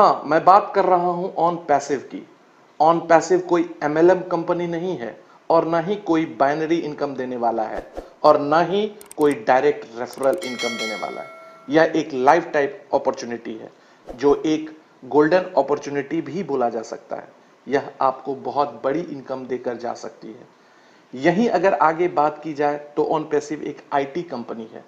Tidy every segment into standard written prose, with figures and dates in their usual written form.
हाँ, मैं बात कर रहा हूं ऑन पैसिव की। ऑन पैसिव कोई एमएलएम कंपनी नहीं है और ना ही कोई बाइनरी इनकम देने वाला है और ना ही कोई डायरेक्ट रेफरल इनकम देने वाला है। यह एक लाइफ टाइप अपॉर्चुनिटी है जो एक गोल्डन अपॉर्चुनिटी भी बोला जा सकता है। यह आपको बहुत बड़ी इनकम देकर जा सकती है। यहीं अगर आगे बात की जाए तो ऑन पैसिव एक आईटी कंपनी है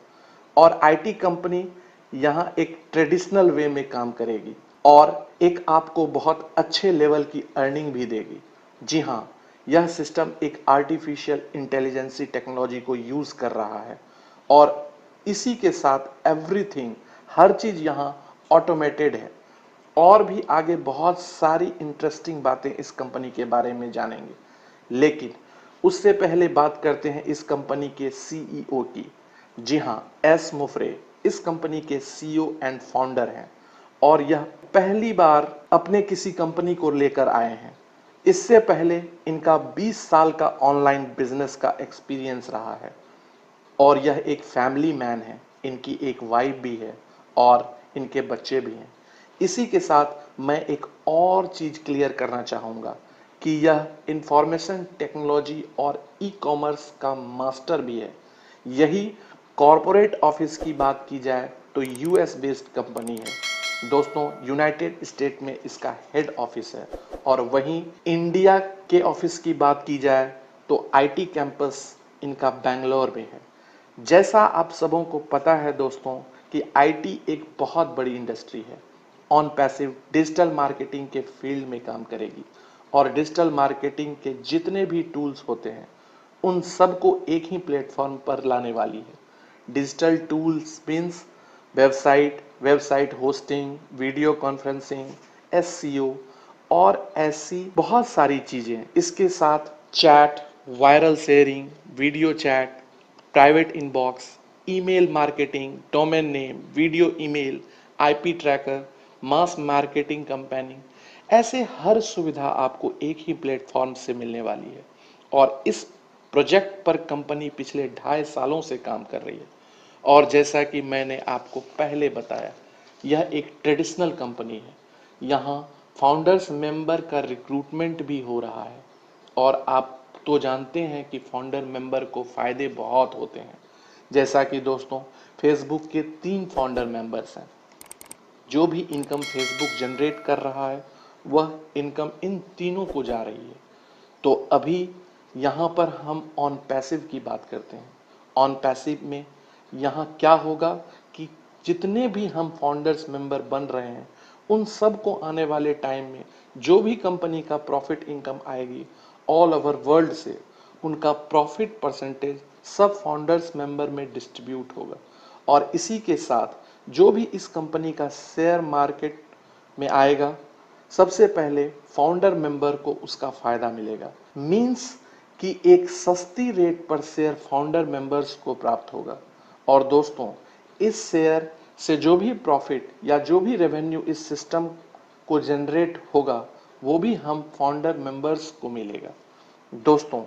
और आईटी कंपनी यहां एक ट्रेडिशनल वे में काम करेगी और एक आपको बहुत अच्छे लेवल की अर्निंग भी देगी। जी हां, यह सिस्टम एक आर्टिफिशियल इंटेलिजेंसी टेक्नोलॉजी को यूज कर रहा है और इसी के साथ एवरीथिंग, हर चीज यहां ऑटोमेटेड है। और भी आगे बहुत सारी इंटरेस्टिंग बातें इस कंपनी के बारे में जानेंगे, लेकिन उससे पहले बात करते हैं इस कंपनी के सीईओ की। जी हां, एस मुफरे इस कंपनी के सीईओ एंड फाउंडर हैं और यह पहली बार अपने किसी कंपनी को लेकर आए हैं। इससे पहले इनका 20 साल का ऑनलाइन बिजनेस का एक्सपीरियंस रहा है और यह एक फैमिली मैन है। इनकी एक वाइफ भी है और इनके बच्चे भी हैं। इसी के साथ मैं एक और चीज क्लियर करना चाहूंगा कि यह इंफॉर्मेशन टेक्नोलॉजी और ई कॉमर्स का मास्टर भी है। यही कॉरपोरेट ऑफिस की बात की जाए तो यूएस बेस्ड कंपनी है दोस्तों। यूनाइटेड स्टेट में इसका हेड ऑफिस है और वहीं इंडिया के ऑफिस की बात की जाए तो आईटी कैंपस इनका बेंगलोर में है। जैसा आप सबों को पता है दोस्तों कि आईटी एक बहुत बड़ी इंडस्ट्री है। ऑन पैसिव डिजिटल मार्केटिंग के फील्ड में काम करेगी और डिजिटल मार्केटिंग के जितने भी टूल्स होते हैं उन सबको एक ही प्लेटफॉर्म पर लाने वाली है। Digital tools means website hosting, video conferencing, SEO और ऐसी बहुत सारी चीजें। इसके साथ chat, viral sharing, video chat, private inbox, email marketing, domain name, video email, IP tracker, mass marketing campaigning, ऐसे हर सुविधा आपको एक ही प्लेटफॉर्म से मिलने वाली है। और इस प्रोजेक्ट पर कंपनी पिछले 2.5 सालों से काम कर रही है और जैसा कि मैंने आपको पहले बताया, यह एक ट्रेडिशनल कंपनी है। यहाँ फाउंडर्स मेंबर का रिक्रूटमेंट भी हो रहा है और आप तो जानते हैं कि फाउंडर मेंबर को फायदे बहुत होते हैं। जैसा कि दोस्तों फेसबुक के 3 फाउंडर मेंबर्स हैं। जो भी इनकम फेसबुक जनरेट कर रहा है वह इनकम इन तीनों को जा रही है। तो अभी यहाँ पर हम ऑन पैसिव की बात करते हैं। ऑन पैसिव में यहाँ क्या होगा कि जितने भी हम फाउंडर्स मेंबर बन रहे हैं उन सब को आने वाले टाइम में जो भी कंपनी का प्रॉफिट इनकम आएगी ऑल ओवर वर्ल्ड से, उनका प्रॉफिट परसेंटेज सब फाउंडर्स मेंबर में डिस्ट्रीब्यूट होगा। और इसी के साथ जो भी इस कंपनी का शेयर मार्केट में आएगा सबसे पहले फाउंडर मेंबर को उसका फायदा मिलेगा। मींस कि एक सस्ती रेट पर शेयर फाउंडर मेंबर्स को प्राप्त होगा। और दोस्तों इस शेयर से जो भी प्रॉफिट या जो भी रेवेन्यू इस सिस्टम को जनरेट होगा वो भी हम फाउंडर मेंबर्स को मिलेगा। दोस्तों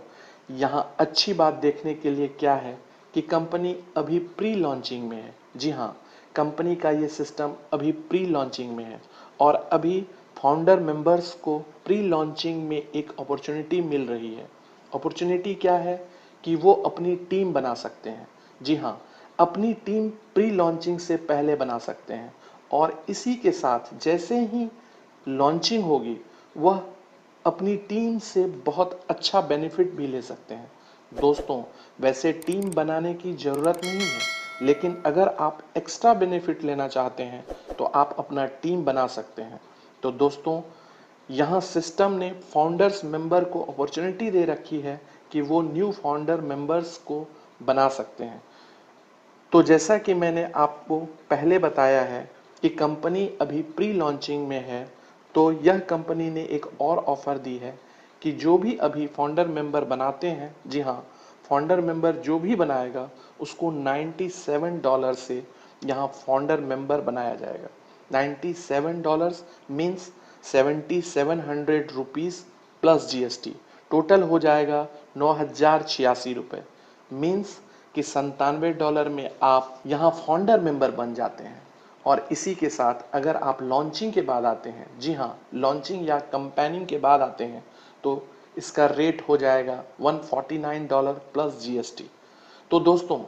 यहाँ अच्छी बात देखने के लिए क्या है कि कंपनी अभी प्री लॉन्चिंग में है। जी हाँ, कंपनी का ये सिस्टम अभी प्री लॉन्चिंग में है और अभी फाउंडर मेंबर्स को प्री लॉन्चिंग में एक अपॉर्चुनिटी मिल रही है। अपॉर्चुनिटी क्या है कि वो अपनी टीम बना सकते हैं। जी हाँ, अपनी टीम प्री लॉन्चिंग से पहले बना सकते हैं और इसी के साथ जैसे ही लॉन्चिंग होगी वह अपनी टीम से बहुत अच्छा बेनिफिट भी ले सकते हैं। दोस्तों वैसे टीम बनाने की ज़रूरत नहीं है, लेकिन अगर आप एक्स्ट्रा बेनिफिट लेना चाहते हैं तो आप अपना टीम बना सकते हैं। तो दोस्तों यहाँ सिस्टम ने फाउंडर्स मेंबर को अपॉर्चुनिटी दे रखी है कि वो न्यू फाउंडर मेंबर्स को बना सकते हैं। तो जैसा कि मैंने आपको पहले बताया है कि कंपनी अभी प्री लॉन्चिंग में है, तो यह कंपनी ने एक और ऑफर दी है कि जो भी अभी फाउंडर मेंबर बनाते हैं, जी हाँ, फाउंडर मेंबर जो भी बनाएगा उसको $97 से यहाँ फाउंडर मेंबर बनाया जाएगा। $97 means 7700 rupees plus GST, total हो जाएगा 9086 रुपये। मीन्स कि $97 में आप यहाँ फाउंडर मेंबर बन जाते हैं और इसी के साथ अगर आप लॉन्चिंग के बाद आते हैं, जी हाँ, लॉन्चिंग या कंपेनिंग के बाद आते हैं, तो इसका रेट हो जाएगा $149 प्लस GST। तो दोस्तों,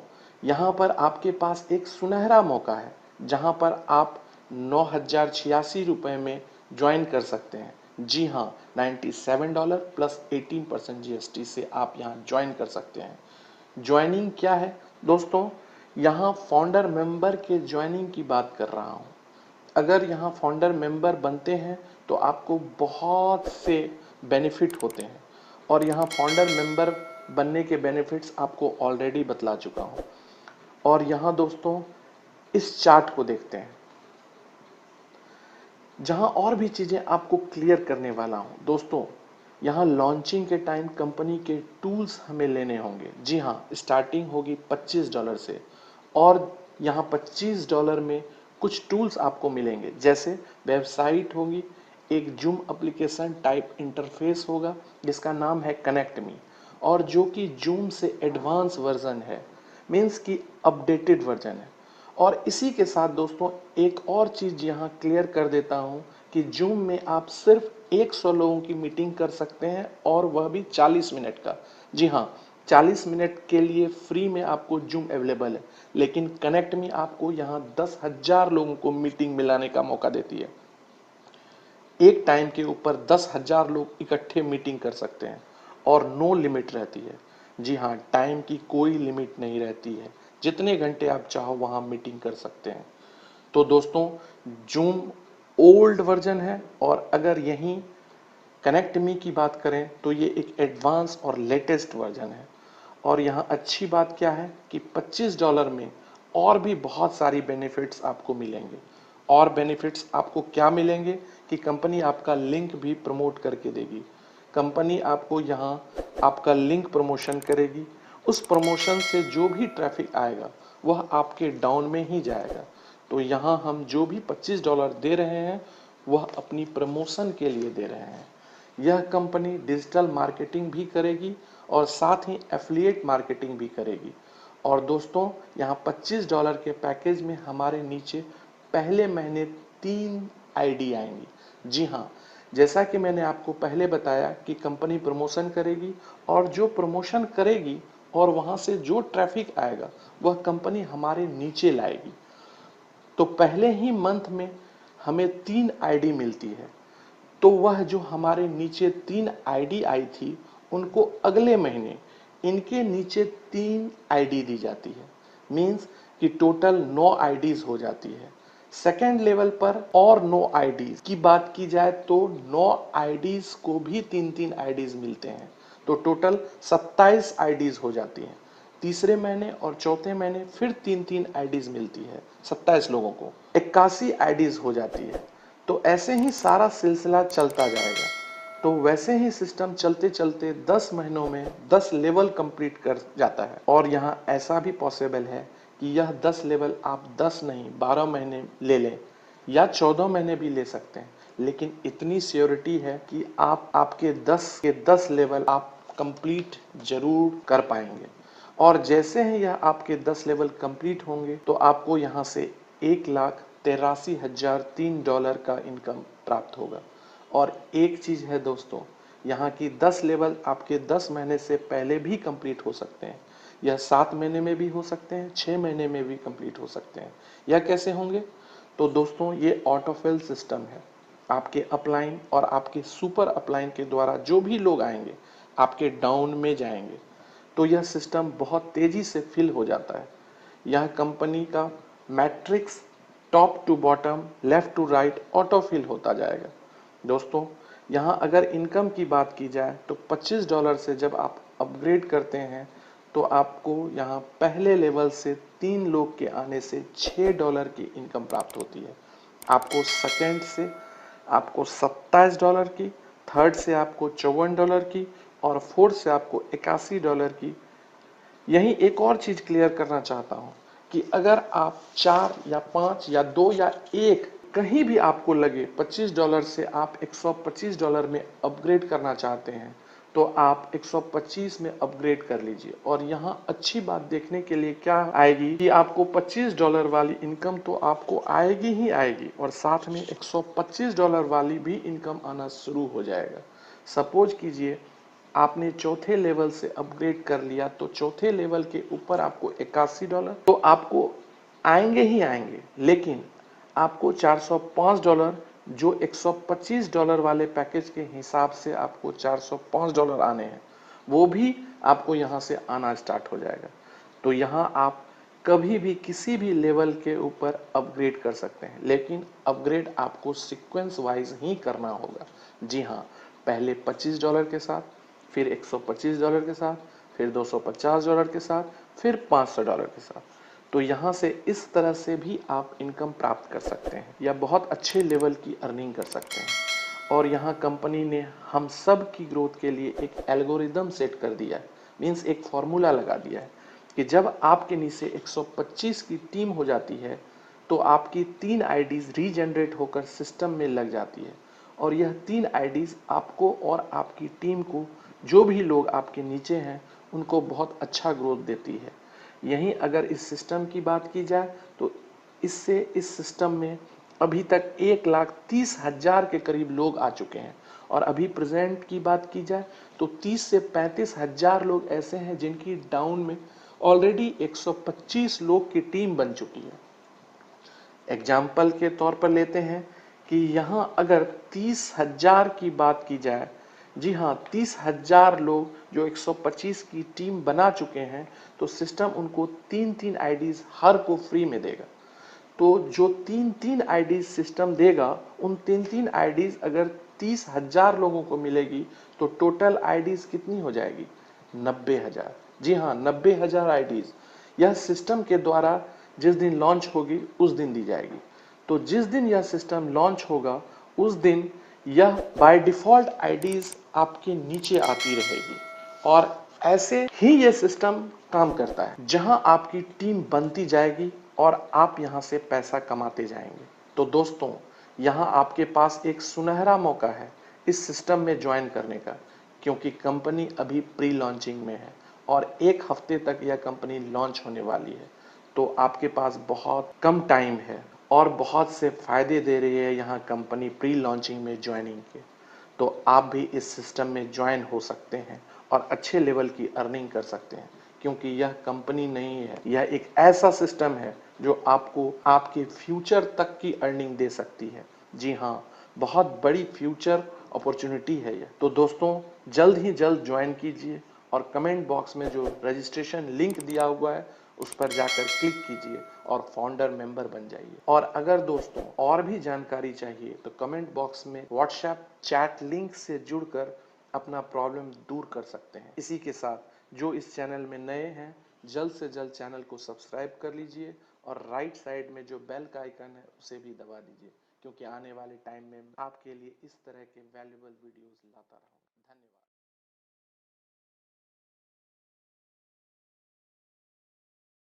यहाँ पर आपके पास एक सुनहरा मौका है जहाँ पर आप 9,086 रुपये में ज्वाइन कर सकते हैं। जी हाँ, $97 प्लस 18% GST से आप यहाँ ज्वाइन कर सकते हैं। ज्वाइनिंग क्या है दोस्तों? यहाँ फाउंडर मेंबर के ज्वाइनिंग की बात कर रहा हूँ। अगर यहाँ फाउंडर मेंबर बनते हैं तो आपको बहुत से बेनिफिट होते हैं, और यहाँ फाउंडर मेंबर बनने के बेनिफिट्स आपको ऑलरेडी बतला चुका हूँ। और यहाँ दोस्तों इस चार्ट को देखते हैं, जहाँ और भी चीज़ें आपको क्लियर करने वाला हूँ। दोस्तों, यहाँ लॉन्चिंग के टाइम कंपनी के टूल्स हमें लेने होंगे। जी हाँ, स्टार्टिंग होगी $25 से, और यहाँ $25 में कुछ टूल्स आपको मिलेंगे, जैसे वेबसाइट होगी, एक जूम एप्लीकेशन टाइप इंटरफेस होगा जिसका नाम है कनेक्ट मी, और जो कि जूम से एडवांस वर्जन है, मीन्स कि अपडेटेड वर्जन है। और इसी के साथ दोस्तों एक और चीज़ यहाँ क्लियर कर देता हूँ कि जूम में आप सिर्फ 100 लोगों की मीटिंग कर सकते हैं, और वह भी 40 मिनट का। जी हाँ, 40 मिनट के लिए फ्री में आपको जूम अवेलेबल है, लेकिन कनेक्ट में आपको यहाँ 10,000 लोगों को मीटिंग मिलाने का मौका देती है। एक टाइम के ऊपर 10,000 लोग इकट्ठे मीटिंग कर सकते हैं, और नो लिमिट रहती है। जी हाँ, टाइम की कोई लिमिट नहीं रहती है, जितने घंटे आप चाहो वहाँ मीटिंग कर सकते हैं। तो दोस्तों, जूम ओल्ड वर्जन है, और अगर यहीं कनेक्ट मी की बात करें तो ये एक एडवांस और लेटेस्ट वर्जन है। और यहाँ अच्छी बात क्या है कि $25 में और भी बहुत सारी बेनिफिट्स आपको मिलेंगे। और बेनिफिट्स आपको क्या मिलेंगे कि कंपनी आपका लिंक भी प्रमोट करके देगी। कंपनी आपको यहाँ आपका लिंक प्रमोशन करेगी, उस प्रमोशन से जो भी ट्रैफिक आएगा वह आपके डाउन में ही जाएगा। तो यहाँ हम जो भी $25 दे रहे हैं वह अपनी प्रमोशन के लिए दे रहे हैं। यह कंपनी डिजिटल मार्केटिंग भी करेगी और साथ ही एफिलिएट मार्केटिंग भी करेगी। और दोस्तों, यहाँ $25 के पैकेज में हमारे नीचे पहले महीने 3 आईडी आएंगी। जी हाँ, जैसा कि मैंने आपको पहले बताया कि कंपनी प्रमोशन करेगी, और जो प्रमोशन करेगी और वहाँ से जो ट्रैफिक आएगा वह कंपनी हमारे नीचे लाएगी। तो पहले ही मंथ में हमें 3 आईडी मिलती है, तो वह जो हमारे नीचे 3 आईडी आई थी उनको अगले महीने इनके नीचे 3 आईडी दी जाती है। मीन्स कि टोटल 9 आईडीज हो जाती है। सेकेंड लेवल पर और 9 आईडीज की बात की जाए तो 9 आईडीज को भी 3-3 आईडीज मिलते हैं, तो टोटल 27 आईडीज हो जाती हैं। तीसरे महीने और चौथे महीने फिर 3-3 आईडीज मिलती है, 27 लोगों को 81 आईडीज हो जाती है। तो ऐसे ही सारा सिलसिला चलता जाएगा। तो वैसे ही सिस्टम चलते चलते 10 महीनों में 10 लेवल कंप्लीट कर जाता है। और यहाँ ऐसा भी पॉसिबल है कि यह 10 लेवल आप 10 नहीं 12 महीने ले लें, या 14 महीने भी ले सकते हैं, लेकिन इतनी श्योरिटी है कि आप आपके 10 के 10 लेवल आप कंप्लीट जरूर कर पाएंगे। और जैसे ही यह आपके 10 लेवल कंप्लीट होंगे तो आपको यहाँ से $1,83,003 का इनकम प्राप्त होगा। और एक चीज़ है दोस्तों, यहाँ की 10 लेवल आपके 10 महीने से पहले भी कंप्लीट हो सकते हैं, यह 7 महीने में भी हो सकते हैं, 6 महीने में भी कंप्लीट हो सकते हैं। यह कैसे होंगे? तो दोस्तों, ये ऑटोफिल सिस्टम है। आपके अपलाइन और आपके सुपर अपलाइन के द्वारा जो भी लोग आएंगे आपके डाउन में जाएंगे, तो यह सिस्टम बहुत तेज़ी से फिल हो जाता है। यह कंपनी का matrix top to bottom, left to right auto fill होता जाएगा। दोस्तों, यहाँ अगर इनकम की बात की जाए तो $25 से जब आप अपग्रेड करते हैं तो आपको यहाँ पहले लेवल से 3 लोग के आने से $6 की इनकम प्राप्त होती है। आपको सेकेंड से आपको $27 की, थर्ड से आपको $54 की, और फोर्थ से आपको $81 की। यही एक और चीज़ क्लियर करना चाहता हूँ कि अगर आप 4 या 5 या 2 या 1 कहीं भी आपको लगे $25 से आप $125 में अपग्रेड करना चाहते हैं, तो आप 125 में अपग्रेड कर लीजिए। और यहाँ अच्छी बात देखने के लिए क्या आएगी कि आपको $25 वाली इनकम तो आपको आएगी ही आएगी, और साथ में $125 वाली भी इनकम आना शुरू हो जाएगा। सपोज कीजिए आपने चौथे लेवल से अपग्रेड कर लिया, तो चौथे लेवल के ऊपर आपको $81 तो आपको आएंगे ही आएंगे, लेकिन आपको $405 जो $125 वाले पैकेज के हिसाब से आपको $405 आने हैं, वो भी आपको यहाँ से आना स्टार्ट हो जाएगा। तो यहाँ आप कभी भी किसी भी लेवल के ऊपर अपग्रेड कर सकते हैं, लेकिन अपग्रेड आपको सीक्वेंस वाइज ही करना होगा। जी हाँ, पहले $25 के साथ, फिर $125 के साथ, फिर $250 के साथ, फिर $500 के साथ। तो यहाँ से इस तरह से भी आप इनकम प्राप्त कर सकते हैं या बहुत अच्छे लेवल की अर्निंग कर सकते हैं। और यहाँ कंपनी ने हम सब की ग्रोथ के लिए एक एल्गोरिदम सेट कर दिया है, मीन्स एक फॉर्मूला लगा दिया है कि जब आपके नीचे 125 की टीम हो जाती है तो आपकी 3 आईडीज रीजनरेट होकर सिस्टम में लग जाती है, और यह 3 आईडीज आपको और आपकी टीम को, जो भी लोग आपके नीचे हैं, उनको बहुत अच्छा ग्रोथ देती है। यहीं अगर इस सिस्टम की बात की जाए तो इससे इस सिस्टम में अभी तक 1,30,000 के करीब लोग आ चुके हैं, और अभी प्रेजेंट की बात की जाए तो 30 से 35,000 लोग ऐसे हैं जिनकी डाउन में ऑलरेडी 125 लोग की टीम बन चुकी है। एग्जाम्पल के तौर पर लेते हैं कि यहाँ अगर 30,000 की बात की जाए, जी हाँ 30,000 लोग जो 125 की टीम बना चुके हैं, तो सिस्टम उनको 3-3 आईडीज हर को फ्री में देगा। तो जो 3-3 आईडीज सिस्टम देगा, उन 3-3 आईडीज अगर 30,000 लोगों को मिलेगी तो टोटल आईडीज कितनी हो जाएगी? 90,000। जी हाँ, 90,000 आईडीज यह सिस्टम के द्वारा जिस दिन लॉन्च होगी उस दिन दी जाएगी। तो जिस दिन यह सिस्टम लॉन्च होगा उस दिन यह बाय डिफॉल्ट आईडीज आपके नीचे आती रहेगी, और ऐसे ही यह सिस्टम काम करता है, जहां आपकी टीम बनती जाएगी और आप यहां से पैसा कमाते जाएंगे। तो दोस्तों, यहां आपके पास एक सुनहरा मौका है इस सिस्टम में ज्वाइन करने का, क्योंकि कंपनी अभी प्री लॉन्चिंग में है और 1 हफ्ते तक यह कंपनी लॉन्च होने वाली है। तो आपके पास बहुत कम टाइम है और बहुत से फायदे दे रही है यहाँ कंपनी प्री लॉन्चिंग में ज्वाइनिंग के। तो आप भी इस सिस्टम में ज्वाइन हो सकते हैं और अच्छे लेवल की अर्निंग कर सकते हैं, क्योंकि यह कंपनी नहीं है, यह एक ऐसा सिस्टम है जो आपको आपके फ्यूचर तक की अर्निंग दे सकती है। जी हाँ, बहुत बड़ी फ्यूचर अपॉर्चुनिटी है यह। तो दोस्तों, जल्द ही जल्द ज्वाइन कीजिए और कमेंट बॉक्स में जो रजिस्ट्रेशन लिंक दिया हुआ है उस पर जाकर क्लिक कीजिए और फाउंडर मेंबर बन जाइए। और अगर दोस्तों और भी जानकारी चाहिए तो कमेंट बॉक्स में व्हाट्सएप चैट लिंक से जुड़कर अपना प्रॉब्लम दूर कर सकते हैं। इसी के साथ जो इस चैनल में नए हैं, जल्द से जल्द चैनल को सब्सक्राइब कर लीजिए और राइट साइड में जो बेल का आइकन है उसे भी दबा दीजिए, क्योंकि आने वाले टाइम में आपके लिए इस तरह के वैल्यूएबल वीडियोस लाता रहूंगा।